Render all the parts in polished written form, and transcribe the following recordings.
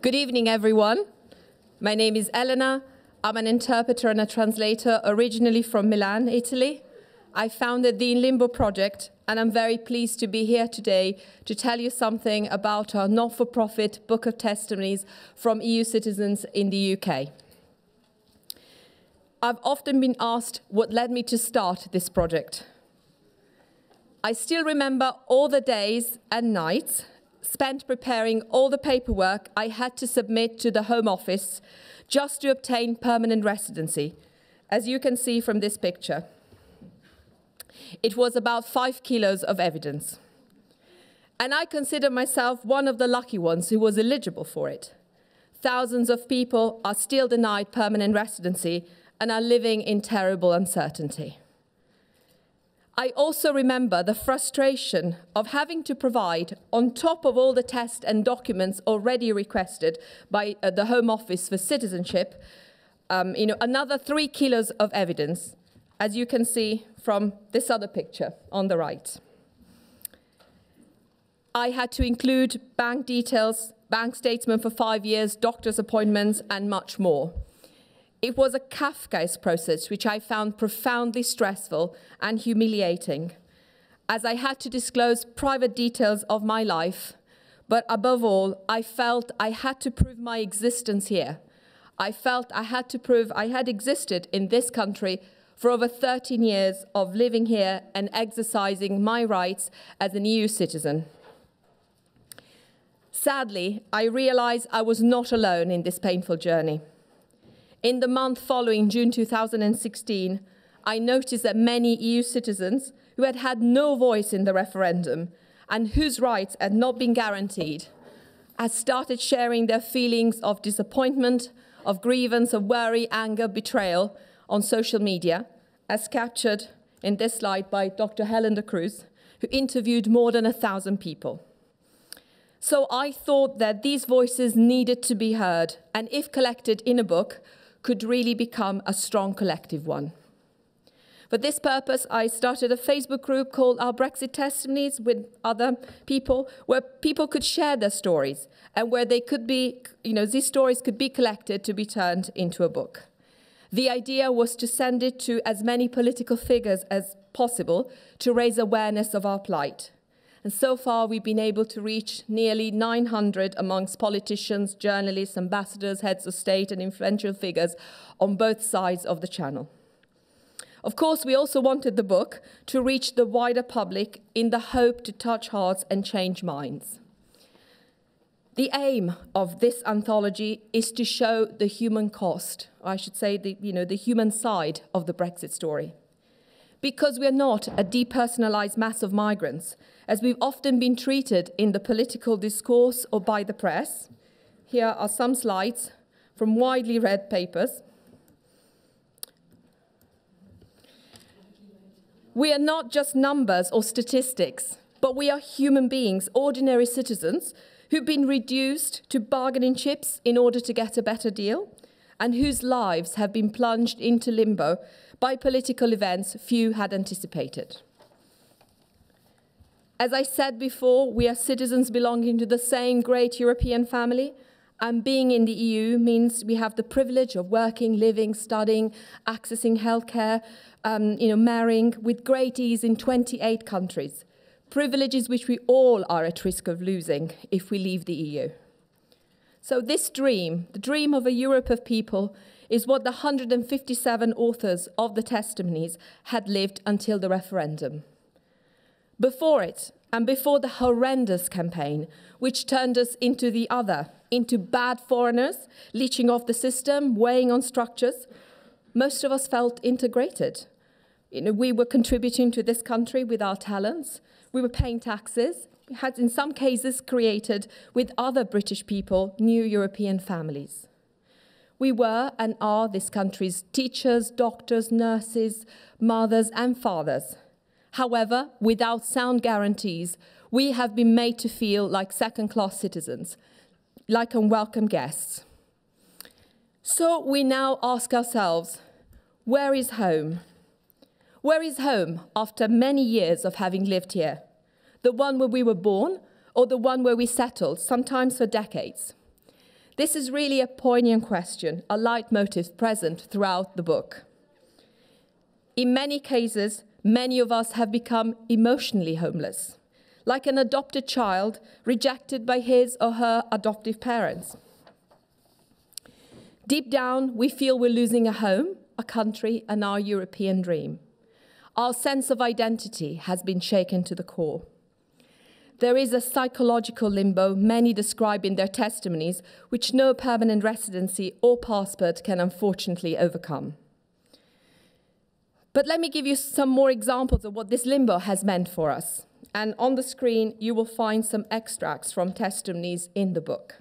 Good evening, everyone. My name is Elena. I'm an interpreter and a translator originally from Milan, Italy. I founded the Limbo project, and I'm very pleased to be here today to tell you something about our not-for-profit book of testimonies from EU citizens in the UK. I've often been asked what led me to start this project. I still remember all the days and nights spent preparing all the paperwork I had to submit to the Home Office just to obtain permanent residency, as you can see from this picture. It was about 5 kilos of evidence. And I consider myself one of the lucky ones who was eligible for it. Thousands of people are still denied permanent residency and are living in terrible uncertainty. I also remember the frustration of having to provide, on top of all the tests and documents already requested by the Home Office for citizenship, another 3 kilos of evidence, as you can see from this other picture on the right. I had to include bank details, bank statement for 5 years, doctor's appointments, and much more. It was a Kafkaesque process which I found profoundly stressful and humiliating, as I had to disclose private details of my life, but above all, I felt I had to prove my existence here. I felt I had to prove I had existed in this country for over 13 years of living here and exercising my rights as an EU citizen. Sadly, I realized I was not alone in this painful journey. In the month following June 2016, I noticed that many EU citizens who had had no voice in the referendum and whose rights had not been guaranteed had started sharing their feelings of disappointment, of grievance, of worry, anger, betrayal on social media, as captured in this slide by Dr. Helen de Cruz, who interviewed more than 1,000 people. So I thought that these voices needed to be heard, and if collected in a book, could really become a strong collective one. For this purpose, I started a Facebook group called our Brexit Testimonies with other people, where people could share their stories and where they could be, these stories could be collected to be turned into a book. The idea was to send it to as many political figures as possible to raise awareness of our plight. And so far, we've been able to reach nearly 900 amongst politicians, journalists, ambassadors, heads of state, and influential figures on both sides of the channel. Of course, we also wanted the book to reach the wider public in the hope to touch hearts and change minds. The aim of this anthology is to show the human cost, or I should say the human side of the Brexit story. Because we are not a depersonalized mass of migrants, as we've often been treated in the political discourse or by the press. Here are some slides from widely read papers. We are not just numbers or statistics, but we are human beings, ordinary citizens, who've been reduced to bargaining chips in order to get a better deal, and whose lives have been plunged into limbo by political events few had anticipated. As I said before, we are citizens belonging to the same great European family, and being in the EU means we have the privilege of working, living, studying, accessing healthcare, marrying with great ease in 28 countries, privileges which we all are at risk of losing if we leave the EU. So this dream, the dream of a Europe of people, is what the 157 authors of the testimonies had lived until the referendum. Before it, and before the horrendous campaign, which turned us into the other, into bad foreigners, leeching off the system, weighing on structures, most of us felt integrated. We were contributing to this country with our talents. We were paying taxes. We had, in some cases, created, with other British people, new European families. We were and are this country's teachers, doctors, nurses, mothers, and fathers. However, without sound guarantees, we have been made to feel like second-class citizens, like unwelcome guests. So we now ask ourselves, where is home? Where is home after many years of having lived here? The one where we were born, or the one where we settled, sometimes for decades? This is really a poignant question, a leitmotif present throughout the book. In many cases, many of us have become emotionally homeless, like an adopted child rejected by his or her adoptive parents. Deep down, we feel we're losing a home, a country, and our European dream. Our sense of identity has been shaken to the core. There is a psychological limbo many describe in their testimonies, which no permanent residency or passport can unfortunately overcome. But let me give you some more examples of what this limbo has meant for us. And on the screen, you will find some extracts from testimonies in the book.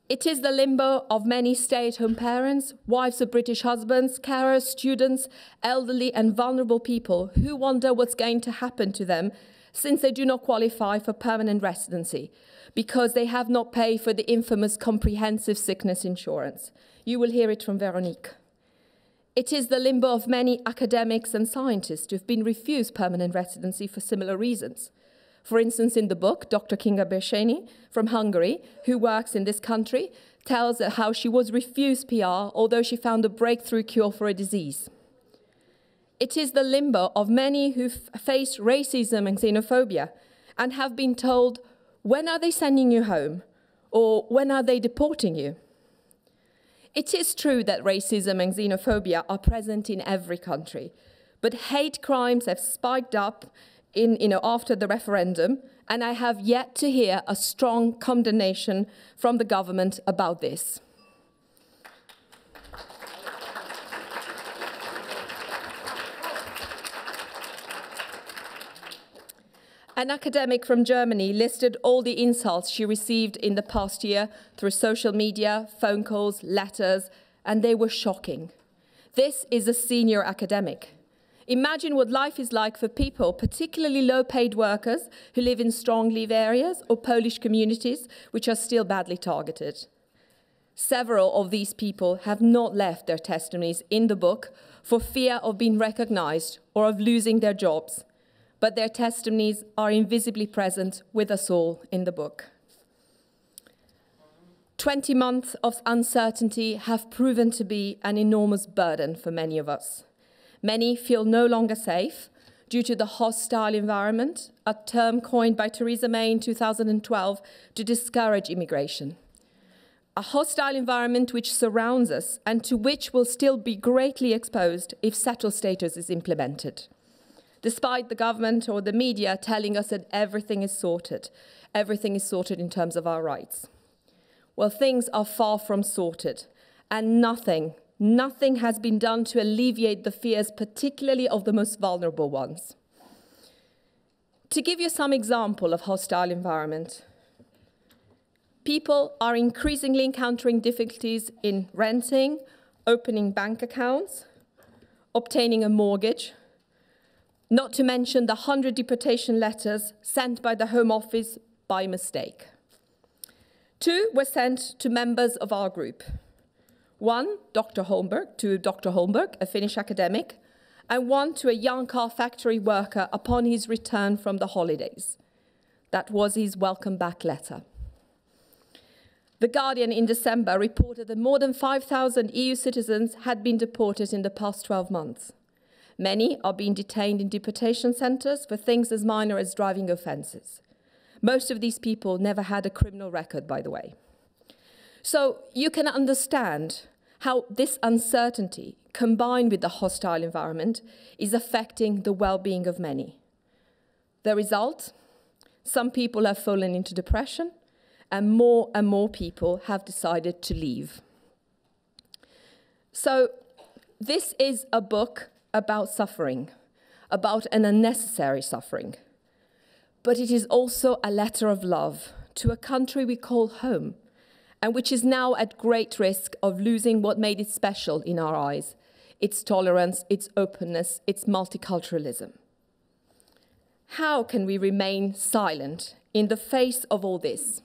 It is the limbo of many stay-at-home parents, wives of British husbands, carers, students, elderly and vulnerable people who wonder what's going to happen to them since they do not qualify for permanent residency because they have not paid for the infamous comprehensive sickness insurance. You will hear it from Veronique. It is the limbo of many academics and scientists who have been refused permanent residency for similar reasons. For instance, in the book, Dr. Kinga Bersheni from Hungary, who works in this country, tells how she was refused PR, although she found a breakthrough cure for a disease. It is the limbo of many who face racism and xenophobia and have been told, when are they sending you home? Or when are they deporting you? It is true that racism and xenophobia are present in every country, but hate crimes have spiked up after the referendum, and I have yet to hear a strong condemnation from the government about this. An academic from Germany listed all the insults she received in the past year through social media, phone calls, letters, and they were shocking. This is a senior academic. Imagine what life is like for people, particularly low-paid workers who live in strong leave areas or Polish communities which are still badly targeted. Several of these people have not left their testimonies in the book for fear of being recognized or of losing their jobs, but their testimonies are invisibly present with us all in the book. 20 months of uncertainty have proven to be an enormous burden for many of us. Many feel no longer safe due to the hostile environment, a term coined by Theresa May in 2012 to discourage immigration. A hostile environment which surrounds us and to which will still be greatly exposed if settled status is implemented. Despite the government or the media telling us that everything is sorted in terms of our rights. Well, things are far from sorted, and nothing has been done to alleviate the fears, particularly of the most vulnerable ones. To give you some example of hostile environment, people are increasingly encountering difficulties in renting, opening bank accounts, obtaining a mortgage, not to mention the 100 deportation letters sent by the Home Office by mistake. 2 were sent to members of our group. One, Dr. Holmberg, a Finnish academic, and one to a young car factory worker upon his return from the holidays. That was his welcome back letter. The Guardian in December reported that more than 5,000 EU citizens had been deported in the past 12 months. Many are being detained in deportation centres for things as minor as driving offences. Most of these people never had a criminal record, by the way. So you can understand how this uncertainty, combined with the hostile environment, is affecting the well-being of many. The result? Some people have fallen into depression, and more people have decided to leave. So this is a book about suffering, about an unnecessary suffering. But it is also a letter of love to a country we call home, and which is now at great risk of losing what made it special in our eyes, its tolerance, its openness, its multiculturalism. How can we remain silent in the face of all this?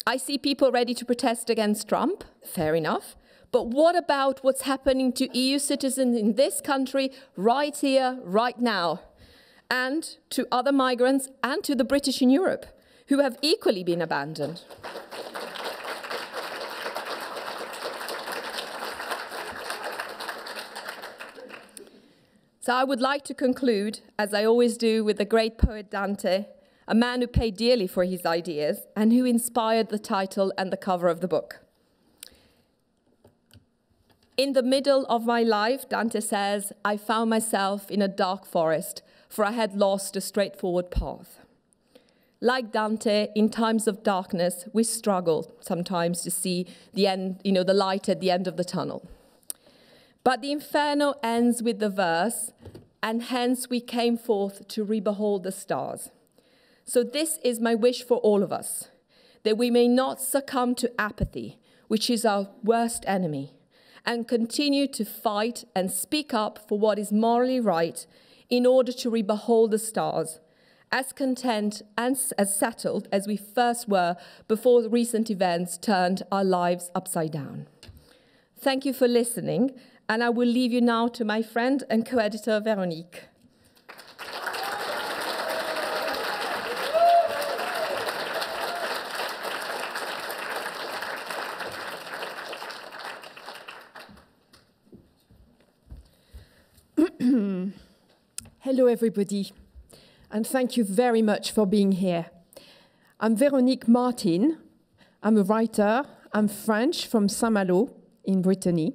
I see people ready to protest against Trump, fair enough, but what about what's happening to EU citizens in this country right here, right now, and to other migrants and to the British in Europe, who have equally been abandoned. So I would like to conclude, as I always do, with the great poet Dante, a man who paid dearly for his ideas and who inspired the title and the cover of the book. In the middle of my life, Dante says, I found myself in a dark forest, for I had lost a straightforward path. Like Dante, in times of darkness, we struggle sometimes to see the end, the light at the end of the tunnel. But the Inferno ends with the verse, and hence we came forth to re-behold the stars. So this is my wish for all of us, that we may not succumb to apathy, which is our worst enemy, and continue to fight and speak up for what is morally right in order to re-behold the stars, as content and as settled as we first were before the recent events turned our lives upside down. Thank you for listening, and I will leave you now to my friend and co-editor, Veronique. Hello, everybody, and thank you very much for being here. I'm Veronique Martin. I'm a writer. I'm French from Saint-Malo in Brittany,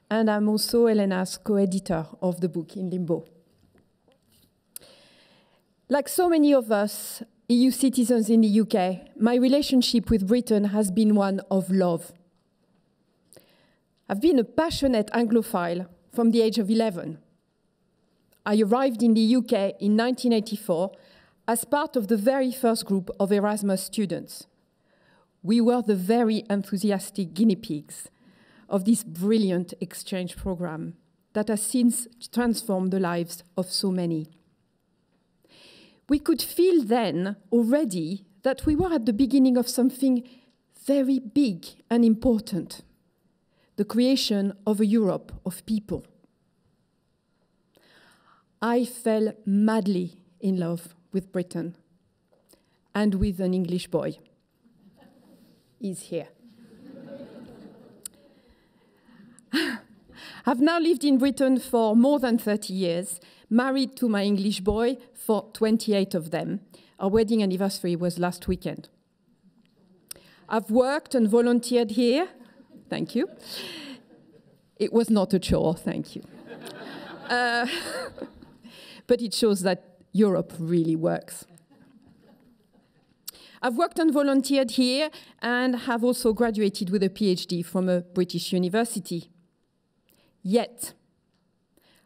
and I'm also Elena's co-editor of the book in Limbo. Like so many of us, EU citizens in the UK, my relationship with Britain has been one of love. I've been a passionate Anglophile from the age of 11. I arrived in the UK in 1984 as part of the very first group of Erasmus students. We were the very enthusiastic guinea pigs of this brilliant exchange program that has since transformed the lives of so many. We could feel then already that we were at the beginning of something very big and important, the creation of a Europe of people. I fell madly in love with Britain and with an English boy. He's here. I've now lived in Britain for more than 30 years, married to my English boy for 28 of them. Our wedding anniversary was last weekend. I've worked and volunteered here. Thank you. It was not a chore, thank you. But it shows that Europe really works. I've worked and volunteered here and have also graduated with a PhD from a British university. Yet,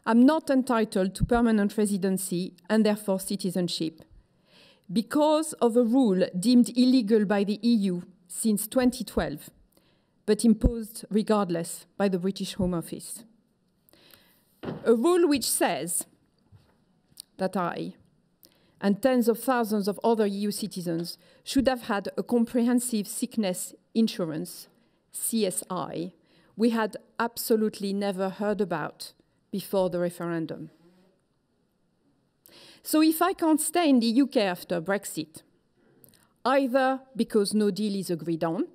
I'm not entitled to permanent residency and therefore citizenship because of a rule deemed illegal by the EU since 2012, but imposed regardless by the British Home Office. A rule which says that I and tens of thousands of other EU citizens should have had a comprehensive sickness insurance, CSI, we had absolutely never heard about before the referendum. So if I can't stay in the UK after Brexit, either because no deal is agreed on,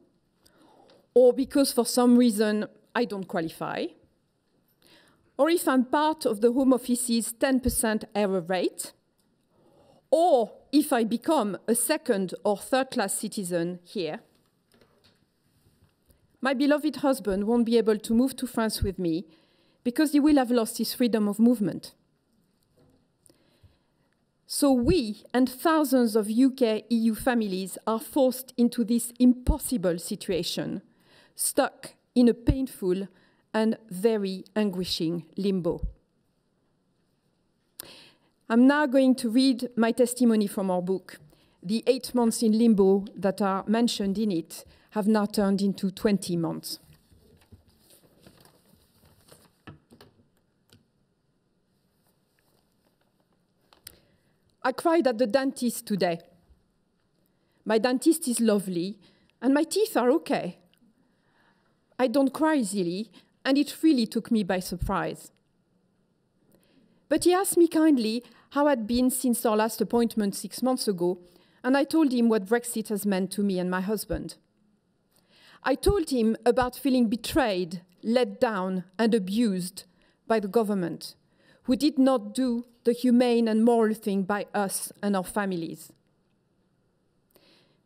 or because for some reason I don't qualify, or if I'm part of the Home Office's 10% error rate, or if I become a second or third-class citizen here, my beloved husband won't be able to move to France with me because he will have lost his freedom of movement. So we and thousands of UK EU families are forced into this impossible situation, stuck in a painful and very anguishing limbo. I'm now going to read my testimony from our book. The 8 months in limbo that are mentioned in it have now turned into 20 months. I cried at the dentist today. My dentist is lovely, and my teeth are okay. I don't cry easily, and it really took me by surprise. But he asked me kindly how I'd been since our last appointment 6 months ago, and I told him what Brexit has meant to me and my husband. I told him about feeling betrayed, let down, and abused by the government, who did not do the humane and moral thing by us and our families,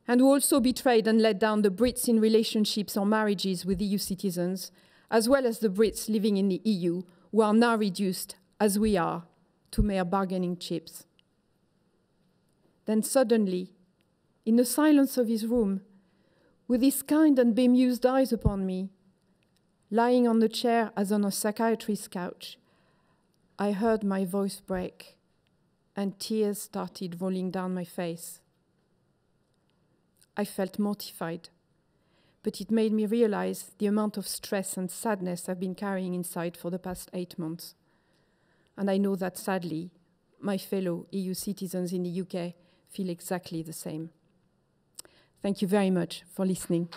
and who also betrayed and let down the Brits in relationships or marriages with EU citizens, as well as the Brits living in the EU, who are now reduced, as we are, to mere bargaining chips. Then suddenly, in the silence of his room, with his kind and bemused eyes upon me, lying on the chair as on a psychiatrist's couch, I heard my voice break, and tears started rolling down my face. I felt mortified, but it made me realize the amount of stress and sadness I've been carrying inside for the past 8 months. And I know that, sadly, my fellow EU citizens in the UK feel exactly the same. Thank you very much for listening.